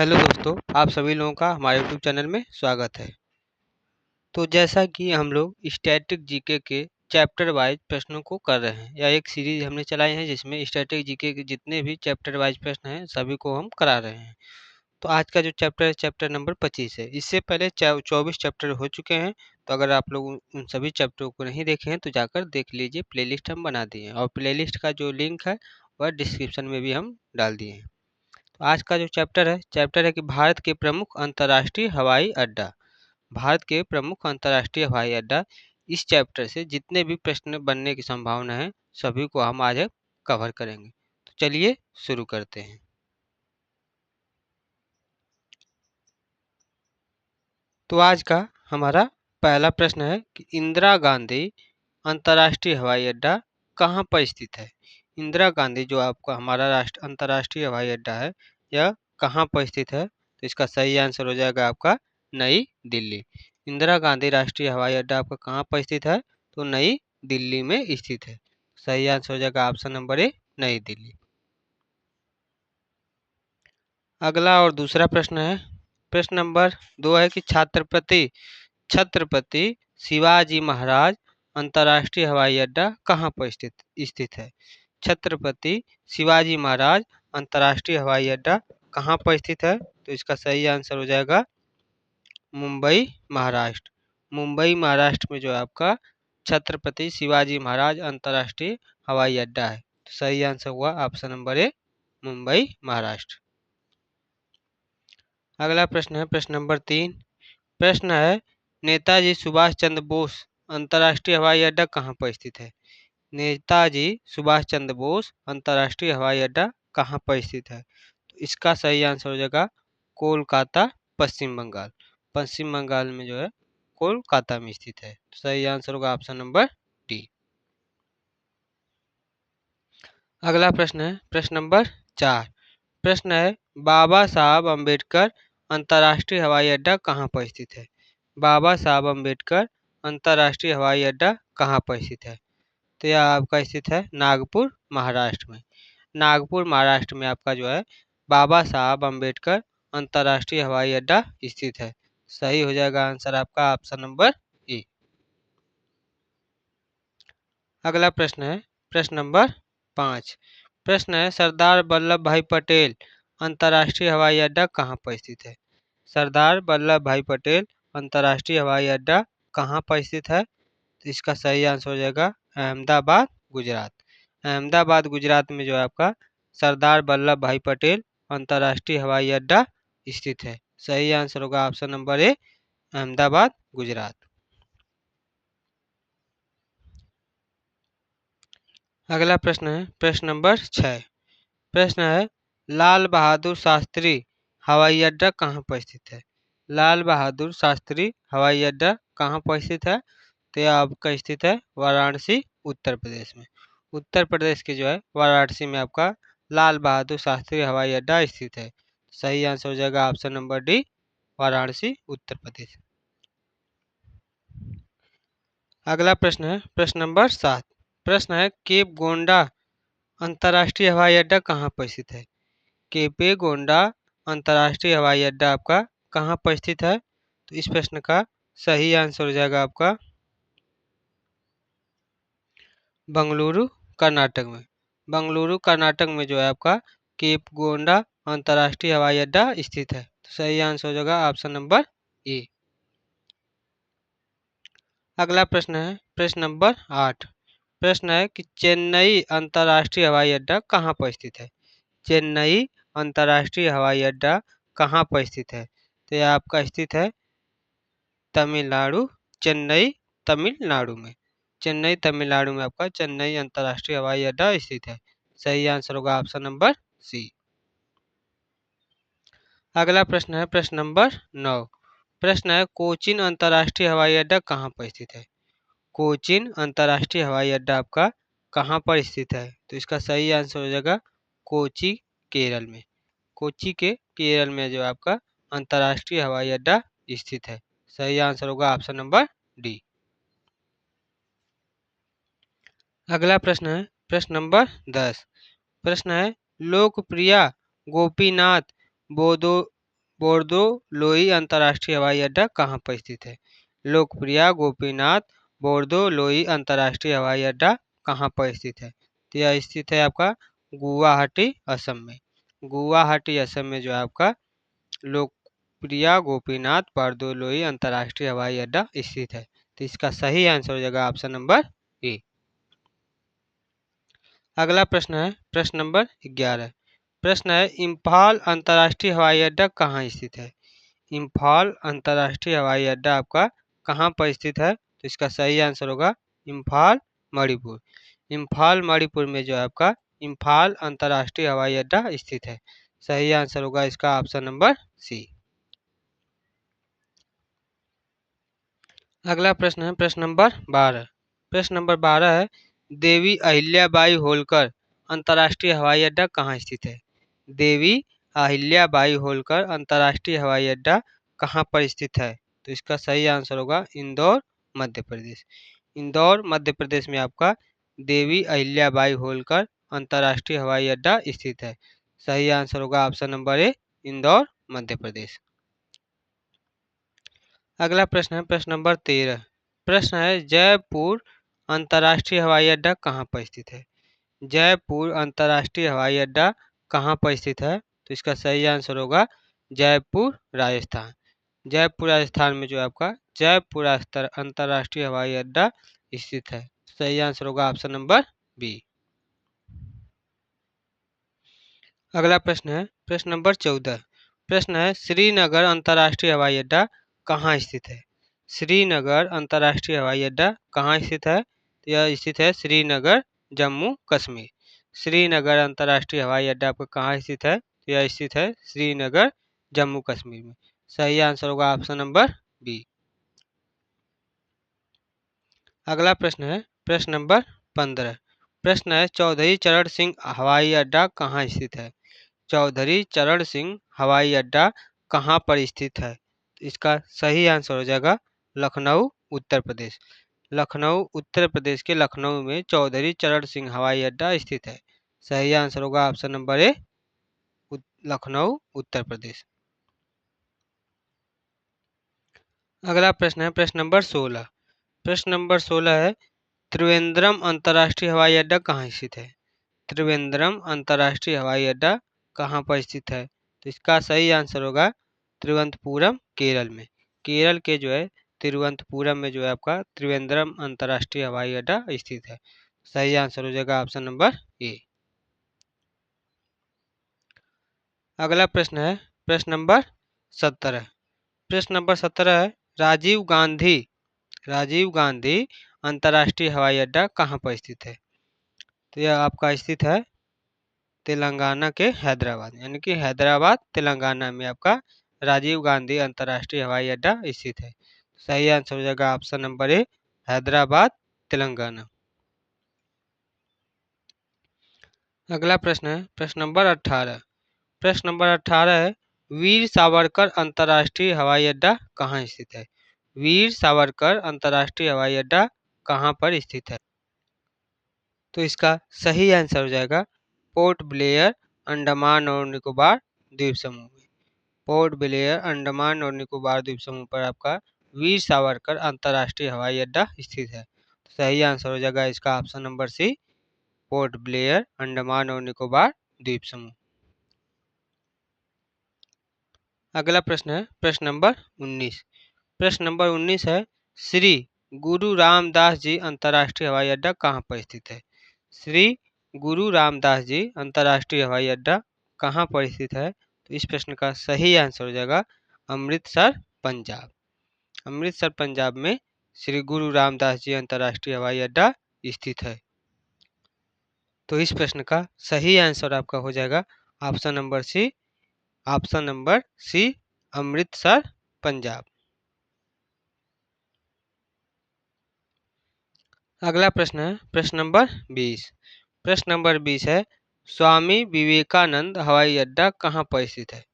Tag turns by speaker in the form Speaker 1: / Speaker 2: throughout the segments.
Speaker 1: Hello दोस्तों, आप सभी लोगों का हमारे यूट्यूब चैनल में स्वागत है। तो जैसा कि हम लोग स्टैटिक जीके के चैप्टर वाइज प्रश्नों को कर रहे हैं, या एक सीरीज हमने चलाई है जिसमें स्टैटिक जीके के जितने भी चैप्टर वाइज प्रश्न हैं सभी को हम करा रहे हैं। तो आज का जो चैप्टर है चैप्टर नंबर 25 है। इससे पहले 24 चैप्टर हो चुके हैं। तो अगर आप लोग उन सभी चैप्टरों को नहीं देखे हैं तो जाकर देख लीजिए, प्लेलिस्ट हम बना दिए हैं और प्लेलिस्ट का जो लिंक है वह डिस्क्रिप्शन में भी हम डाल दिए हैं। तो आज का जो चैप्टर है कि भारत के प्रमुख अंतर्राष्ट्रीय हवाई अड्डा। भारत के प्रमुख अंतर्राष्ट्रीय हवाई अड्डा। इस चैप्टर से जितने भी प्रश्न बनने की संभावना है सभी को हम आज कवर करेंगे। तो चलिए शुरू करते हैं। तो आज का हमारा पहला प्रश्न है कि इंदिरा गांधी अंतर्राष्ट्रीय हवाई अड्डा कहाँ पर स्थित है। इंदिरा गांधी जो आपका हमारा अंतर्राष्ट्रीय हवाई अड्डा है, यह कहाँ पर स्थित है। तो इसका सही आंसर हो जाएगा आपका नई दिल्ली। इंदिरा गांधी राष्ट्रीय हवाई अड्डा आपका कहाँ पर स्थित है, तो नई दिल्ली में स्थित है। सही आंसर हो जाएगा ऑप्शन नंबर ए, नई दिल्ली। अगला और दूसरा प्रश्न है, प्रश्न नंबर 2 है कि छत्रपति छत्रपति शिवाजी महाराज अंतर्राष्ट्रीय हवाई अड्डा कहाँ पर स्थित है। छत्रपति शिवाजी महाराज अंतर्राष्ट्रीय हवाई अड्डा कहाँ पर स्थित है। तो इसका सही आंसर हो जाएगा मुंबई महाराष्ट्र। मुंबई महाराष्ट्र में जो है आपका छत्रपति शिवाजी महाराज अंतर्राष्ट्रीय हवाई अड्डा है। तो सही आंसर हुआ ऑप्शन नंबर ए, मुंबई महाराष्ट्र। अगला प्रश्न है प्रश्न नंबर 3। प्रश्न है नेताजी सुभाष चंद्र बोस अंतर्राष्ट्रीय हवाई अड्डा कहाँ पर स्थित है। नेताजी सुभाष चंद्र बोस अंतर्राष्ट्रीय हवाई अड्डा कहाँ पर स्थित है। तो इसका सही आंसर हो जाएगा कोलकाता, पश्चिम बंगाल। पश्चिम बंगाल में जो है कोलकाता में स्थित है। तो सही आंसर होगा ऑप्शन नंबर डी। अगला प्रश्न है प्रश्न नंबर 4। प्रश्न है बाबा साहब अम्बेडकर अंतर्राष्ट्रीय हवाई अड्डा कहाँ पर स्थित है। बाबा साहब अम्बेडकर अंतर्राष्ट्रीय हवाई अड्डा कहाँ पर स्थित है। तो यह आपका स्थित है नागपुर, महाराष्ट्र में। नागपुर महाराष्ट्र में आपका जो है बाबा साहब अम्बेडकर अंतर्राष्ट्रीय हवाई अड्डा स्थित है। सही हो जाएगा आंसर आपका ऑप्शन नंबर ए। अगला प्रश्न है प्रश्न नंबर 5। प्रश्न है सरदार वल्लभ भाई पटेल अंतर्राष्ट्रीय हवाई अड्डा कहाँ पर स्थित है। सरदार वल्लभ भाई पटेल अंतर्राष्ट्रीय हवाई अड्डा कहाँ पर स्थित है। तो इसका सही आंसर हो जाएगा अहमदाबाद, गुजरात। अहमदाबाद गुजरात में जो है आपका सरदार वल्लभ भाई पटेल अंतर्राष्ट्रीय हवाई अड्डा स्थित है। सही आंसर होगा ऑप्शन नंबर ए, अहमदाबाद, गुजरात। अगला प्रश्न है प्रश्न नंबर 6। प्रश्न है लाल बहादुर शास्त्री हवाई अड्डा कहाँ पर स्थित है। लाल बहादुर शास्त्री हवाई अड्डा कहाँ पर स्थित है। तो यह आपका स्थित है वाराणसी, उत्तर प्रदेश में। उत्तर प्रदेश के जो है वाराणसी में आपका लाल बहादुर शास्त्री हवाई अड्डा स्थित है। सही आंसर हो जाएगा option number D, Varanasi, Uttar Pradesh. अगला प्रश्न है प्रश्न नंबर 7। प्रश्न है केप गोंडा अंतर्राष्ट्रीय हवाई अड्डा कहाँ पर स्थित है। केपे गोंडा अंतर्राष्ट्रीय हवाई अड्डा आपका कहाँ पर स्थित है। तो इस प्रश्न का सही आंसर हो जाएगा आपका बंगलुरु, कर्नाटक में। बंगलुरु कर्नाटक में जो है आपका केप गोंडा अंतर्राष्ट्रीय हवाई अड्डा स्थित है। तो सही आंसर हो जाएगा ऑप्शन नंबर ए। अगला प्रश्न है प्रश्न नंबर 8। प्रश्न है कि चेन्नई अंतर्राष्ट्रीय हवाई अड्डा कहाँ पर स्थित है। चेन्नई अंतर्राष्ट्रीय हवाई अड्डा कहाँ पर स्थित है। तो यह आपका स्थित है तमिलनाडु, चेन्नई तमिलनाडु में। चेन्नई तमिलनाडु में आपका चेन्नई अंतर्राष्ट्रीय हवाई अड्डा स्थित है। सही आंसर होगा ऑप्शन नंबर सी। अगला प्रश्न है प्रश्न नंबर 9। प्रश्न है कोचीन अंतर्राष्ट्रीय हवाई अड्डा कहाँ पर स्थित है। कोचीन अंतर्राष्ट्रीय हवाई अड्डा आपका कहाँ पर स्थित है। तो इसका सही आंसर हो जाएगा कोची, केरल में। कोची के केरल में जो आपका अंतर्राष्ट्रीय हवाई अड्डा स्थित है। सही आंसर होगा ऑप्शन नंबर डी। अगला प्रश्न है प्रश्न नंबर 10। प्रश्न है लोकप्रिय गोपीनाथ बोदो बोर्दो लोई अंतर्राष्ट्रीय हवाई अड्डा कहाँ पर स्थित है? लोकप्रिया गोपीनाथ बोर्दो लोई अंतर्राष्ट्रीय हवाई अड्डा कहाँ पर स्थित है? तो यह स्थित है आपका गुवाहाटी असम में। गुवाहाटी असम में जो है आपका लोकप्रिया गोपीनाथ बारदोलोई अंतर्राष्ट्रीय हवाई अड्डा स्थित है। तो इसका सही आंसर हो जाएगा ऑप्शन नंबर ए। अगला प्रश्न है प्रश्न नंबर 11। प्रश्न है इम्फाल अंतर्राष्ट्रीय हवाई अड्डा कहाँ स्थित है? इम्फाल अंतर्राष्ट्रीय हवाई अड्डा आपका कहाँ पर स्थित है? तो इसका सही आंसर होगा इम्फाल मणिपुर। इम्फाल मणिपुर में जो है आपका इम्फाल अंतर्राष्ट्रीय हवाई अड्डा स्थित है। सही आंसर होगा इसका ऑप्शन नंबर सी। अगला प्रश्न है प्रश्न नंबर 12। प्रश्न नंबर 12 है देवी अहिल्याबाई होलकर अंतर्राष्ट्रीय हवाई अड्डा कहाँ स्थित है? देवी अहिल्याबाई होलकर अंतर्राष्ट्रीय हवाई अड्डा कहाँ पर स्थित है? तो इसका सही आंसर होगा इंदौर मध्य प्रदेश। इंदौर मध्य प्रदेश में आपका देवी अहिल्याबाई होलकर अंतर्राष्ट्रीय हवाई अड्डा स्थित है। सही आंसर होगा ऑप्शन नंबर ए इंदौर मध्य प्रदेश। अगला प्रश्न है प्रश्न नंबर 13। प्रश्न है जयपुर अंतर्राष्ट्रीय हवाई अड्डा कहाँ पर स्थित है? जयपुर अंतर्राष्ट्रीय हवाई अड्डा कहाँ पर स्थित है? तो इसका सही आंसर होगा जयपुर राजस्थान। जयपुर राजस्थान में जो है आपका जयपुर अंतर्राष्ट्रीय हवाई अड्डा स्थित है। सही आंसर होगा ऑप्शन नंबर बी। अगला प्रश्न है प्रश्न नंबर 14। प्रश्न है श्रीनगर अंतर्राष्ट्रीय हवाई अड्डा कहाँ स्थित है? श्रीनगर अंतर्राष्ट्रीय हवाई अड्डा कहाँ स्थित है? तो यह स्थित है श्रीनगर जम्मू कश्मीर। श्रीनगर अंतर्राष्ट्रीय हवाई अड्डा आपका कहाँ स्थित है? तो यह स्थित है श्रीनगर जम्मू कश्मीर में। सही आंसर होगा ऑप्शन नंबर बी। अगला प्रश्न है प्रश्न नंबर 15। प्रश्न है चौधरी चरण सिंह हवाई अड्डा कहाँ स्थित है? चौधरी चरण सिंह हवाई अड्डा कहाँ पर स्थित है? इसका सही आंसर हो जाएगा लखनऊ उत्तर प्रदेश। लखनऊ उत्तर प्रदेश के लखनऊ में चौधरी चरण सिंह हवाई अड्डा स्थित है। सही आंसर होगा ऑप्शन नंबर ए लखनऊ उत्तर प्रदेश। अगला प्रश्न है प्रश्न नंबर 16। प्रश्न नंबर 16 है त्रिवेंद्रम अंतर्राष्ट्रीय हवाई अड्डा कहाँ स्थित है? त्रिवेंद्रम अंतर्राष्ट्रीय हवाई अड्डा कहाँ पर स्थित है? तो इसका सही आंसर होगा तिरुवनंतपुरम केरल में। केरल के जो है तिरुवनंतपुरम में जो है आपका त्रिवेंद्रम अंतर्राष्ट्रीय हवाई अड्डा स्थित है। सही आंसर हो जाएगा ऑप्शन नंबर ए। अगला प्रश्न है प्रश्न नंबर 17। प्रश्न नंबर 17 है राजीव गांधी अंतर्राष्ट्रीय हवाई अड्डा कहाँ पर स्थित है? तो यह आपका स्थित है तेलंगाना के हैदराबाद, यानी कि हैदराबाद तेलंगाना में आपका राजीव गांधी अंतर्राष्ट्रीय हवाई अड्डा स्थित है। सही आंसर हो जाएगा ऑप्शन नंबर ए हैदराबाद तेलंगाना। अगला प्रश्न है प्रश्न नंबर 18। प्रश्न नंबर 18 है वीर सावरकर अंतर्राष्ट्रीय हवाई अड्डा कहाँ स्थित है? वीर सावरकर अंतर्राष्ट्रीय हवाई अड्डा कहाँ पर स्थित है? तो इसका सही आंसर हो जाएगा पोर्ट ब्लेयर अंडमान और निकोबार द्वीप समूह में। पोर्ट ब्लेयर अंडमान और निकोबार द्वीप समूह पर आपका वीर सावरकर अंतर्राष्ट्रीय हवाई अड्डा स्थित है। तो सही आंसर हो जाएगा इसका option number C Port Blair Andaman और निकोबार द्वीप समूह। अगला प्रश्न है प्रश्न नंबर 19। प्रश्न नंबर 19 है श्री गुरु रामदास जी अंतर्राष्ट्रीय हवाई अड्डा कहाँ पर स्थित है? श्री गुरु रामदास जी अंतर्राष्ट्रीय हवाई अड्डा कहाँ पर स्थित है? तो इस प्रश्न का सही आंसर हो जाएगा अमृतसर पंजाब। अमृतसर पंजाब में श्री गुरु रामदास जी अंतर्राष्ट्रीय हवाई अड्डा स्थित है। तो इस प्रश्न का सही आंसर आपका हो जाएगा option number C Amritsar Punjab. अगला प्रश्न है प्रश्न नंबर 20। प्रश्न नंबर 20 है स्वामी विवेकानंद हवाई अड्डा कहाँ पर स्थित है?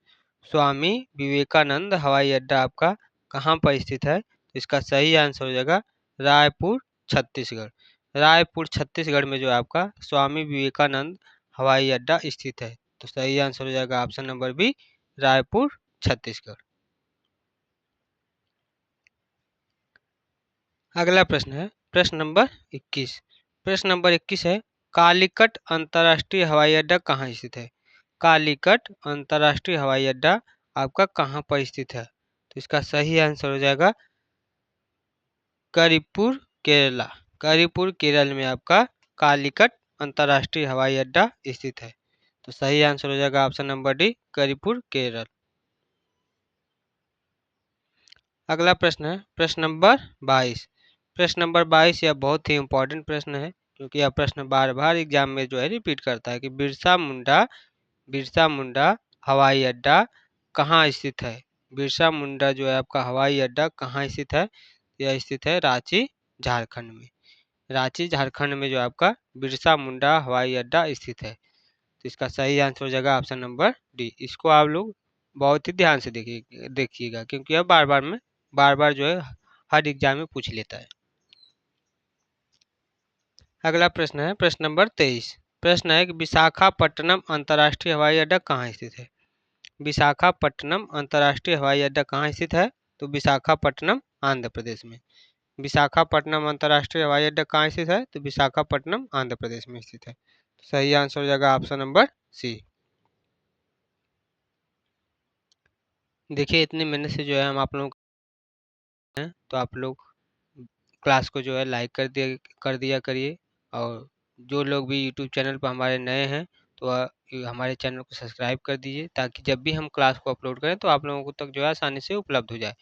Speaker 1: स्वामी विवेकानंद हवाई अड्डा आपका कहाँ पर स्थित है? तो इसका सही आंसर हो जाएगा रायपुर छत्तीसगढ़। रायपुर छत्तीसगढ़ में जो आपका स्वामी विवेकानंद हवाई अड्डा स्थित है। तो सही आंसर हो जाएगा option number B Raipur Chhattisgarh. अगला प्रश्न है प्रश्न नंबर 21। प्रश्न नंबर 21 है कालीकट अंतर्राष्ट्रीय हवाई अड्डा कहाँ स्थित है? कालीकट अंतर्राष्ट्रीय हवाई अड्डा आपका कहाँ पर स्थित है? तो इसका सही आंसर हो जाएगा करिपुर केरला। करिपुर केरल में आपका कालीकट अंतर्राष्ट्रीय हवाई अड्डा स्थित है। तो सही आंसर हो जाएगा ऑप्शन नंबर डी करिपुर केरल। अगला प्रश्न है प्रश्न नंबर 22। प्रश्न नंबर 22 यह बहुत ही इंपॉर्टेंट प्रश्न है क्योंकि यह प्रश्न बार बार एग्जाम में जो है रिपीट करता है कि बिरसा मुंडा हवाई अड्डा कहाँ स्थित है? बिरसा मुंडा जो है आपका हवाई अड्डा कहाँ स्थित है? यह स्थित है रांची झारखंड में। रांची झारखंड में जो आपका बिरसा मुंडा हवाई अड्डा स्थित है। तो इसका सही आंसर हो जाएगा ऑप्शन नंबर डी। इसको आप लोग बहुत ही ध्यान से देखिएगा क्योंकि यह बार बार जो है हर एग्जाम में पूछ लेता है। अगला प्रश्न है प्रश्न नंबर 23। प्रश्न है कि विशाखापट्टनम अंतर्राष्ट्रीय हवाई अड्डा कहाँ स्थित है? विशाखापट्टनम अंतर्राष्ट्रीय हवाई अड्डा कहाँ स्थित है? तो विशाखापट्टनम आंध्र प्रदेश में। विशाखापट्टनम अंतर्राष्ट्रीय हवाई अड्डा कहाँ स्थित है? तो विशाखापट्टनम आंध्र प्रदेश में स्थित है। सही आंसर हो जाएगा ऑप्शन नंबर सी। देखिए इतनी मेहनत से जो है हम आप लोग हैं तो आप लोग क्लास को जो है लाइक कर दिया करिए और जो लोग भी यूट्यूब चैनल पर हमारे नए हैं तो हमारे चैनल को सब्सक्राइब कर दीजिए ताकि जब भी हम क्लास को अपलोड करें तो आप लोगों को तक जो है आसानी से उपलब्ध हो जाए।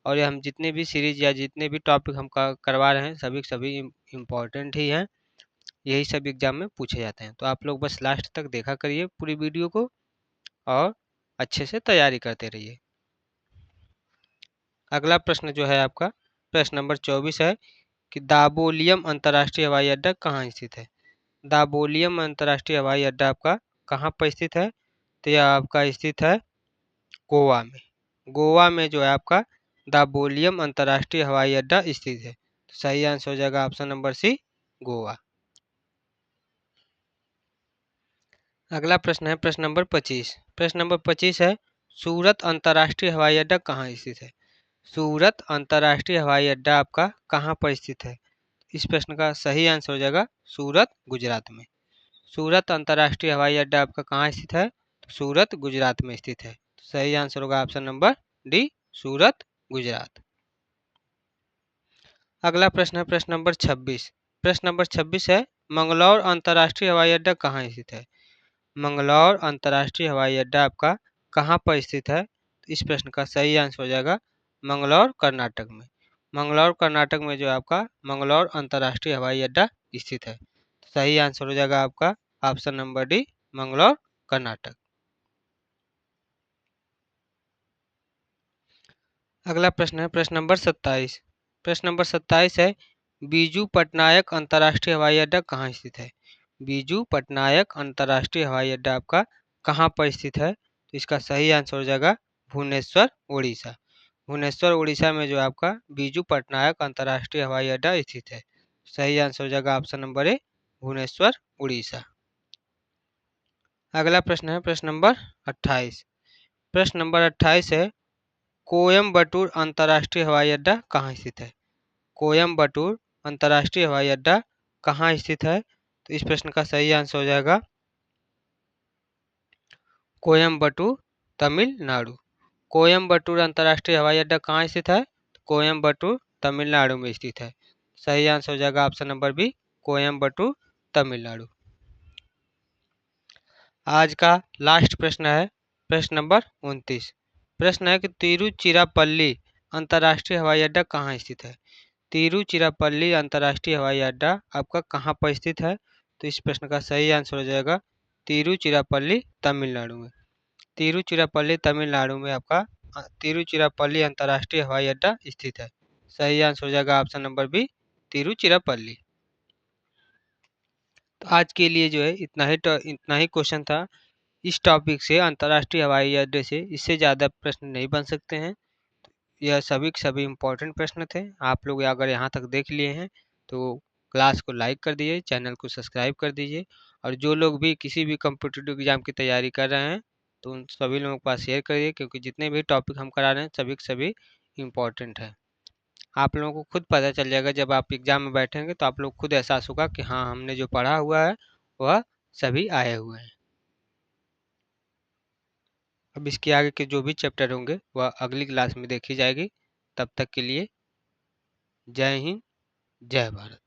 Speaker 1: और ये हम जितने भी सीरीज या जितने भी टॉपिक हम करवा रहे हैं सभी सभी इम्पोर्टेंट ही हैं। यही सब एग्जाम में पूछे जाते हैं तो आप लोग बस लास्ट तक देखा करिए पूरी वीडियो को और अच्छे से तैयारी करते रहिए। अगला प्रश्न जो है आपका प्रश्न नंबर 24 है कि दाबोलियम अंतर्राष्ट्रीय हवाई अड्डा कहाँ स्थित है? दाबोलियम अंतर्राष्ट्रीय हवाई अड्डा आपका कहाँ पर स्थित है? तो यह आपका स्थित है गोवा में। गोवा में जो है आपका दाबोलियम अंतर्राष्ट्रीय हवाई अड्डा स्थित है। तो सही आंसर हो जाएगा ऑप्शन नंबर सी गोवा। अगला प्रश्न है प्रश्न नंबर 25। प्रश्न नंबर 25 है सूरत अंतर्राष्ट्रीय हवाई अड्डा कहाँ स्थित है? सूरत अंतर्राष्ट्रीय हवाई अड्डा आपका कहाँ पर स्थित है? इस प्रश्न का सही आंसर हो जाएगा सूरत गुजरात में। सूरत अंतर्राष्ट्रीय हवाई अड्डा आपका कहाँ स्थित है? तो सूरत गुजरात में स्थित है। तो सही आंसर होगा option number D Surat Gujarat. अगला प्रश्न है प्रश्न नंबर 26। प्रश्न नंबर 26 है मंगलौर अंतर्राष्ट्रीय हवाई अड्डा कहाँ स्थित है? मंगलौर अंतर्राष्ट्रीय हवाई अड्डा आपका कहाँ पर स्थित है? तो इस प्रश्न का सही आंसर हो जाएगा मंगलौर कर्नाटक में। मंगलौर कर्नाटक में जो आपका मंगलौर अंतर्राष्ट्रीय हवाई अड्डा स्थित है। सही आंसर हो जाएगा आपका option number D Mangalore Karnataka. अगला प्रश्न है प्रश्न नंबर 27। प्रश्न नंबर 27 है बीजू पटनायक अंतर्राष्ट्रीय हवाई अड्डा कहाँ स्थित है? बीजू पटनायक अंतर्राष्ट्रीय हवाई अड्डा आपका कहाँ पर स्थित है? तो इसका सही आंसर हो जाएगा भुवनेश्वर उड़ीसा। भुवनेश्वर उड़ीसा में जो आपका बीजू पटनायक अंतर्राष्ट्रीय हवाई अड्डा स्थित है। सही आंसर हो जाएगा option number A Bhubaneswar Orissa. अगला प्रश्न है प्रश्न नंबर 28। प्रश्न नंबर 28 है कोयम्बटूर अंतर्राष्ट्रीय हवाई अड्डा कहाँ स्थित है? कोयम्बटूर अंतर्राष्ट्रीय हवाई अड्डा कहाँ स्थित है? तो इस प्रश्न का सही आंसर हो जाएगा कोयम्बटूर तमिलनाडु। कोयम्बटूर अंतर्राष्ट्रीय हवाई अड्डा कहाँ स्थित है? कोयम्बटूर तमिलनाडु में स्थित है। सही आंसर हो जाएगा option number B Coimbatore Tamil Nadu. आज का लास्ट प्रश्न है प्रश्न नंबर 29। प्रश्न है कि तिरुचिरापल्ली अंतर्राष्ट्रीय हवाई अड्डा कहाँ स्थित है? तिरुचिरापल्ली अंतर्राष्ट्रीय हवाई अड्डा आपका कहाँ पर स्थित है? तो इस प्रश्न का सही आंसर हो जाएगा तिरुचिरापल्ली तमिलनाडु में। तिरुचिरापल्ली तमिलनाडु में आपका तिरुचिरापल्ली अंतर्राष्ट्रीय हवाई अड्डा स्थित है। सही आंसर हो जाएगा ऑप्शन नंबर बी तिरुचिरापल्ली। तो आज के लिए जो है इतना ही क्वेश्चन था। इस टॉपिक से अंतर्राष्ट्रीय हवाई अड्डे से इससे ज़्यादा प्रश्न नहीं बन सकते हैं। यह सभी के सभी इम्पोर्टेंट प्रश्न थे। आप लोग अगर यहाँ तक देख लिए हैं तो क्लास को लाइक कर दीजिए, चैनल को सब्सक्राइब कर दीजिए और जो लोग भी किसी भी कॉम्पिटिटिव एग्जाम की तैयारी कर रहे हैं तो उन सभी लोगों के पास शेयर करिए, क्योंकि जितने भी टॉपिक हम करा रहे हैं सभी के सभी इम्पोर्टेंट है। आप लोगों को खुद पता चल जाएगा, जब आप एग्जाम में बैठेंगे तो आप लोग खुद एहसास होगा कि हाँ, हमने जो पढ़ा हुआ है वह सभी आए हुए हैं। अब इसके आगे के जो भी चैप्टर होंगे वह अगली क्लास में देखी जाएगी। तब तक के लिए जय हिंद, जय भारत।